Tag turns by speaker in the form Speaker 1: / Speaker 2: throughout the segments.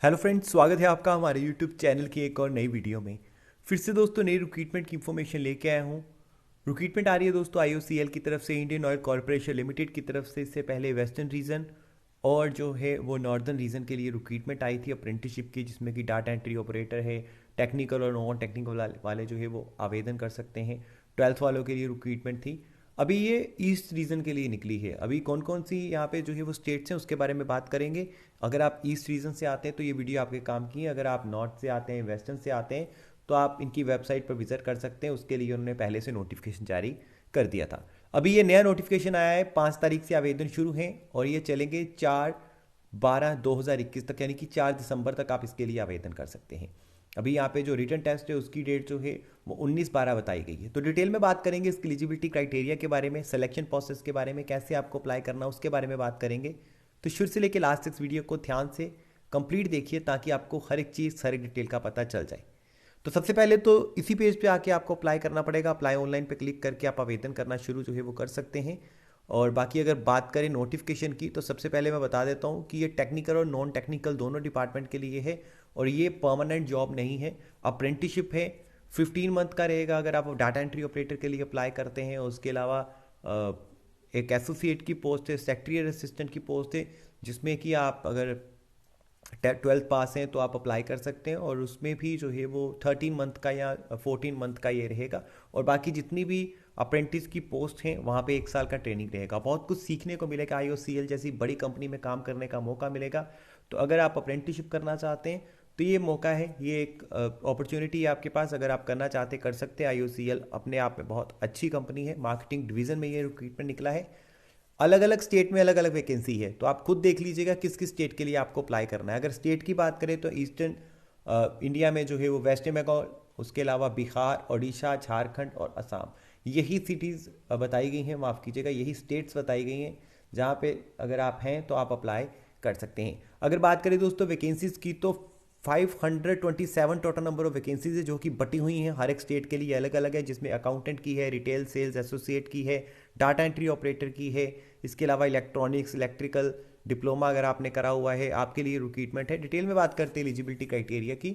Speaker 1: Hello friends, स्वागत है आपका हमारे यूट्यूब चैनल की एक और नई वीडियो में। फिर से दोस्तों नई रिक्रूटमेंट की इन्फॉर्मेशन लेके आया हूँ। रिक्रूटमेंट आ रही है दोस्तों आईओसीएल की तरफ से, इंडियन ऑयल कॉरपोरेशन लिमिटेड की तरफ से। इससे पहले वेस्टर्न रीजन और जो है वो नॉर्दर्न रीजन के लिए रिक्रूटमेंट आई थी अप्रेंटिसशिप की, जिसमें कि डाटा एंट्री ऑपरेटर है। टेक्निकल और नॉन टेक्निकल वाले जो है वो आवेदन कर सकते हैं। 12th वालों के लिए रिक्रूटमेंट थी। अभी ये ईस्ट रीजन के लिए निकली है। अभी कौन कौन सी यहाँ पे जो है वो स्टेट्स हैं उसके बारे में बात करेंगे। अगर आप ईस्ट रीजन से आते हैं तो ये वीडियो आपके काम की है। अगर आप नॉर्थ से आते हैं, वेस्टर्न से आते हैं, तो आप इनकी वेबसाइट पर विजिट कर सकते हैं। उसके लिए उन्होंने पहले से नोटिफिकेशन जारी कर दिया था। अभी ये नया नोटिफिकेशन आया है, 5 तारीख से आवेदन शुरू हैं और ये चलेंगे 4/12/2021 तक, यानी कि 4 दिसंबर तक आप इसके लिए आवेदन कर सकते हैं। अभी यहाँ पे जो रिटर्न टेस्ट है उसकी डेट जो है वो 19/12 बताई गई है। तो डिटेल में बात करेंगे इसकी एलिजिबिलिटी क्राइटेरिया के बारे में, सिलेक्शन प्रोसेस के बारे में, कैसे आपको अप्लाई करना उसके बारे में बात करेंगे। तो शुरू से लेकर लास्ट तक इस वीडियो को ध्यान से कंप्लीट देखिए ताकि आपको हर एक चीज़, हर एक डिटेल का पता चल जाए। तो सबसे पहले तो इसी पेज पे आके आपको अप्लाई करना पड़ेगा। अप्लाई ऑनलाइन पे क्लिक करके आप आवेदन करना शुरू जो है वो कर सकते हैं। और बाकी अगर बात करें नोटिफिकेशन की, तो सबसे पहले मैं बता देता हूँ कि ये टेक्निकल और नॉन टेक्निकल दोनों डिपार्टमेंट के लिए है और ये परमानेंट जॉब नहीं है, अप्रेंटिसशिप है। 15 मंथ का रहेगा अगर आप डाटा एंट्री ऑपरेटर के लिए अप्लाई करते हैं। और उसके अलावा एक एसोसिएट की पोस्ट है, सेक्रेटरी असिस्टेंट की पोस्ट है, जिसमें कि आप अगर 12th पास हैं तो आप अप्लाई कर सकते हैं। और उसमें भी जो है वो 13 मंथ का या 14 मंथ का ये रहेगा। और बाकी जितनी भी अप्रेंटिस की पोस्ट हैं वहाँ पे 1 साल का ट्रेनिंग रहेगा। बहुत कुछ सीखने को मिलेगा, आईओसीएल जैसी बड़ी कंपनी में काम करने का मौका मिलेगा। तो अगर आप अप्रेंटिसशिप करना चाहते हैं तो ये मौका है, ये एक अपॉर्चुनिटी है आपके पास। अगर आप करना चाहते कर सकते हैं। आईओसीएल अपने आप में बहुत अच्छी कंपनी है, मार्केटिंग डिवीजन में ये रिक्रूटमेंट निकला है। अलग अलग स्टेट में अलग अलग वैकेंसी है, तो आप खुद देख लीजिएगा किस किस स्टेट के लिए आपको अप्लाई करना है। अगर स्टेट की बात करें तो ईस्टर्न इंडिया में जो है वो वेस्ट बंगाल, उसके अलावा बिहार, उड़ीसा, झारखंड और असम, यही सिटीज़ बताई गई हैं, माफ़ कीजिएगा यही स्टेट्स बताई गई हैं जहाँ पे अगर आप हैं तो आप अप्लाई कर सकते हैं। अगर बात करें दोस्तों वैकेंसीज़ की, तो 527 टोटल नंबर ऑफ वैकेंसीज है जो कि बटी हुई हैं, हर एक स्टेट के लिए अलग अलग है। जिसमें अकाउंटेंट की है, रिटेल सेल्स एसोसिएट की है, डाटा एंट्री ऑपरेटर की है। इसके अलावा इलेक्ट्रॉनिक्स, इलेक्ट्रिकल डिप्लोमा अगर आपने करा हुआ है आपके लिए रिक्रूटमेंट है। डिटेल में बात करते हैं एलिजिबिलिटी क्राइटेरिया की।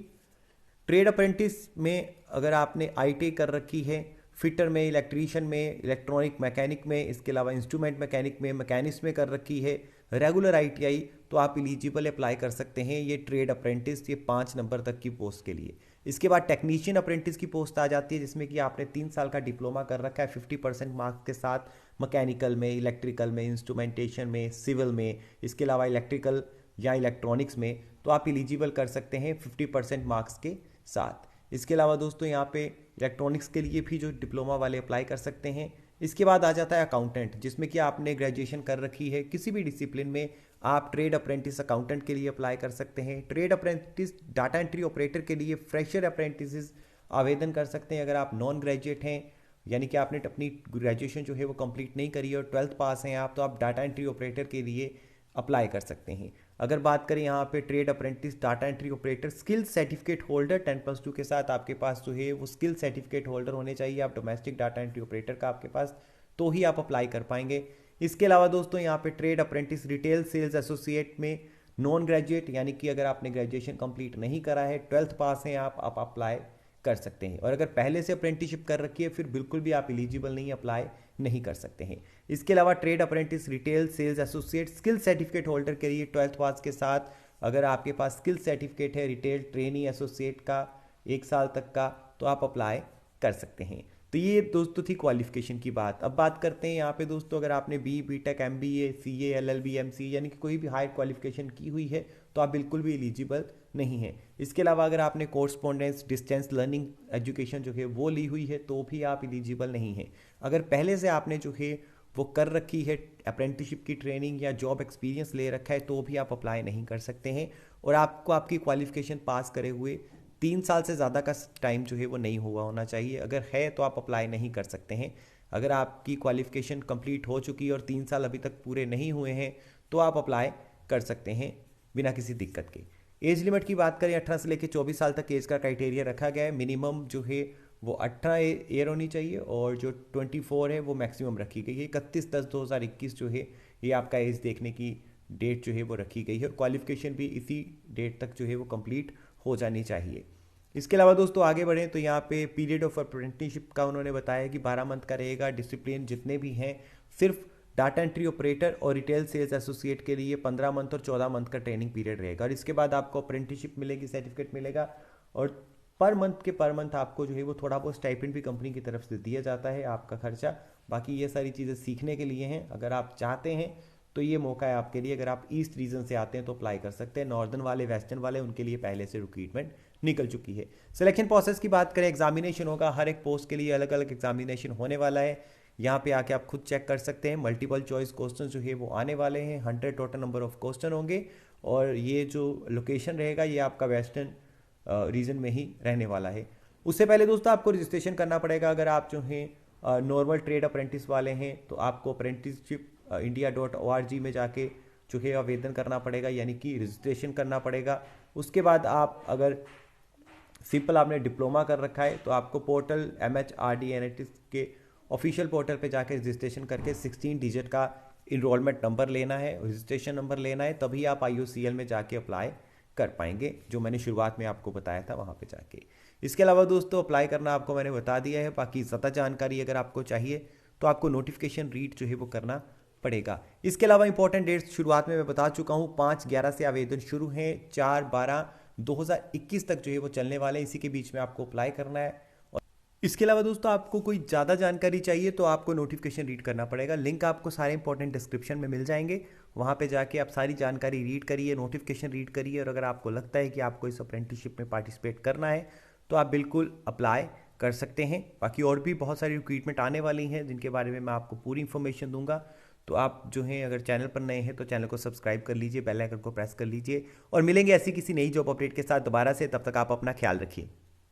Speaker 1: ट्रेड अप्रेंटिस में अगर आपने आईटी कर रखी है, फिटर में, इलेक्ट्रीशियन में, इलेक्ट्रॉनिक मैकेनिक में, इसके अलावा इंस्ट्रूमेंट मैकेनिक में, मैकेनिक्स में कर रखी है, रेगुलर आईटीआई, तो आप एलिजिबल अप्लाई कर सकते हैं ये ट्रेड अप्रेंटिस, ये 5 नंबर तक की पोस्ट के लिए। इसके बाद टेक्नीशियन अप्रेंटिस की पोस्ट आ जाती है, जिसमें कि आपने 3 साल का डिप्लोमा कर रखा है 50% मार्क्स के साथ, मैकेनिकल में, इलेक्ट्रिकल में, इंस्ट्रूमेंटेशन में, सिविल में, इसके अलावा इलेक्ट्रिकल या इलेक्ट्रॉनिक्स में, तो आप एलिजिबल कर सकते हैं 50% मार्क्स के साथ। इसके अलावा दोस्तों यहाँ पे इलेक्ट्रॉनिक्स के लिए भी जो डिप्लोमा वाले अप्लाई कर सकते हैं। इसके बाद आ जाता है अकाउंटेंट, जिसमें कि आपने ग्रेजुएशन कर रखी है किसी भी डिसिप्लिन में, आप ट्रेड अप्रेंटिस अकाउंटेंट के लिए अप्लाई कर सकते हैं। Trade apprentice data entry operator के लिए फ्रेशर अप्रेंटिस आवेदन कर सकते हैं। अगर आप नॉन ग्रेजुएट हैं, यानी कि आपने अपनी ग्रेजुएशन जो है वो कंप्लीट नहीं करी और 12th पास हैं आप, तो आप डाटा एंट्री ऑपरेटर के लिए अप्लाई कर सकते हैं। अगर बात करें यहाँ पे trade apprentice data entry operator skill certificate holder 10+2 के साथ, आपके पास जो है वो स्किल सर्टिफिकेट होल्डर होने चाहिए, आप डोमेस्टिक डाटा एंट्री ऑपरेटर का आपके पास, तो ही आप अप्लाई कर पाएंगे। इसके अलावा दोस्तों यहाँ पे trade apprentice retail sales associate में नॉन ग्रेजुएट, यानी कि अगर आपने ग्रेजुएशन कंप्लीट नहीं करा है, 12th पास हैं आप अप्लाई कर सकते हैं। और अगर पहले से अप्रेंटिसशिप कर रखी है फिर बिल्कुल भी आप एलिजिबल नहीं, अप्लाई नहीं कर सकते हैं। इसके अलावा trade apprentice retail sales associate skill certificate holder के लिए 12th पास के साथ अगर आपके पास स्किल सर्टिफिकेट है रिटेल ट्रेनी एसोसिएट का 1 साल तक का, तो आप अप्लाई कर सकते हैं। तो ये दोस्तों थी क्वालिफिकेशन की बात। अब बात करते हैं यहाँ पे दोस्तों, अगर आपने B tech MBA CA LLB MC यानी कि कोई भी हाई क्वालिफिकेशन की हुई है तो आप बिल्कुल भी एलिजिबल नहीं है। इसके अलावा अगर आपने कोर्सपोंडेंस डिस्टेंस लर्निंग एजुकेशन जो है वो ली हुई है तो भी आप एलिजिबल नहीं है। अगर पहले से आपने जो है वो कर रखी है अप्रेंटिसशिप की ट्रेनिंग या जॉब एक्सपीरियंस ले रखा है तो भी आप अप्लाई नहीं कर सकते हैं। और आपको आपकी क्वालिफिकेशन पास करे हुए 3 साल से ज़्यादा का टाइम जो है वो नहीं हुआ होना चाहिए। अगर है तो आप अप्लाई नहीं कर सकते हैं। अगर आपकी क्वालिफिकेशन कंप्लीट हो चुकी है और 3 साल अभी तक पूरे नहीं हुए हैं तो आप अप्लाई कर सकते हैं बिना किसी दिक्कत के। एज लिमिट की बात करें, 18 से लेकर 24 साल तक एज का क्राइटेरिया रखा गया है। मिनिमम जो है वो 18 ईयर होनी चाहिए और जो 24 है वो मैक्सिमम रखी गई है। 31/10/2021 जो है ये आपका एज देखने की डेट जो है वो रखी गई है और क्वालिफिकेशन भी इसी डेट तक जो है वो कंप्लीट हो जानी चाहिए। इसके अलावा दोस्तों आगे बढ़ें तो यहाँ पे पीरियड ऑफ अप्रेंटिसशिप का उन्होंने बताया कि 12 मंथ का रहेगा। डिसिप्लिन जितने भी हैं, सिर्फ डाटा एंट्री ऑपरेटर और रिटेल सेल्स एसोसिएट के लिए 15 मंथ और 14 मंथ का ट्रेनिंग पीरियड रहेगा और इसके बाद आपको अप्रेंटिसशिप मिलेगी, सर्टिफिकेट मिलेगा और पर मंथ आपको जो है वो थोड़ा बहुत स्टाइपेंड भी कंपनी की तरफ से दिया जाता है, आपका खर्चा। बाकी ये सारी चीज़ें सीखने के लिए हैं। अगर आप चाहते हैं तो ये मौका है आपके लिए। अगर आप ईस्ट रीजन से आते हैं तो अप्लाई कर सकते हैं। नॉर्दर्न वाले, वेस्टर्न वाले, उनके लिए पहले से रिक्रूटमेंट निकल चुकी है। सिलेक्शन प्रोसेस की बात करें, एग्जामिनेशन होगा, हर एक पोस्ट के लिए अलग अलग एग्जामिनेशन होने वाला है। यहाँ पे आके आप खुद चेक कर सकते हैं। मल्टीपल चॉइस क्वेश्चन जो है वो आने वाले हैं, 100 टोटल नंबर ऑफ क्वेश्चन होंगे और ये जो लोकेशन रहेगा ये आपका वेस्टर्न रीजन में ही रहने वाला है। उससे पहले दोस्तों आपको रजिस्ट्रेशन करना पड़ेगा। अगर आप जो हैं नॉर्मल ट्रेड अप्रेंटिस वाले हैं तो आपको अप्रेंटिसशिप india.org में जाके जो है आवेदन करना पड़ेगा, यानी कि रजिस्ट्रेशन करना पड़ेगा। उसके बाद आप अगर सिंपल आपने डिप्लोमा कर रखा है तो आपको पोर्टल MHRD एनालिटिक्स के ऑफिशियल पोर्टल पे जाके रजिस्ट्रेशन करके 16 डिजिट का इनरोलमेंट नंबर लेना है, रजिस्ट्रेशन नंबर लेना है, तभी आप IOCL में जाके अप्लाई कर पाएंगे, जो मैंने शुरुआत में आपको बताया था वहाँ पे जाके। इसके अलावा दोस्तों अप्लाई करना आपको मैंने बता दिया है। बाकी ज़्यादा जानकारी अगर आपको चाहिए तो आपको नोटिफिकेशन रीड जो है वो करना पड़ेगा। इसके अलावा इंपॉर्टेंट डेट्स शुरुआत में मैं बता चुका हूँ। 5/11 से आवेदन शुरू हैं, 4/12/2021 तक जो है वो चलने वाले हैं। इसी के बीच में आपको अप्लाई करना है। और इसके अलावा दोस्तों आपको कोई ज़्यादा जानकारी चाहिए तो आपको नोटिफिकेशन रीड करना पड़ेगा। लिंक आपको सारे इंपॉर्टेंट डिस्क्रिप्शन में मिल जाएंगे, वहाँ पे जाके आप सारी जानकारी रीड करिए, नोटिफिकेशन रीड करिए और अगर आपको लगता है कि आपको इस अप्रेंटिसशिप में पार्टिसिपेट करना है तो आप बिल्कुल अप्लाई कर सकते हैं। बाकी और भी बहुत सारी रिक्रूटमेंट आने वाली हैं जिनके बारे में मैं आपको पूरी इन्फॉर्मेशन दूंगा। तो आप जो हैं अगर चैनल पर नए हैं तो चैनल को सब्सक्राइब कर लीजिए, बेल आइकन को प्रेस कर लीजिए और मिलेंगे ऐसी किसी नई जॉब अपडेट के साथ दोबारा से। तब तक आप अपना ख्याल रखिए।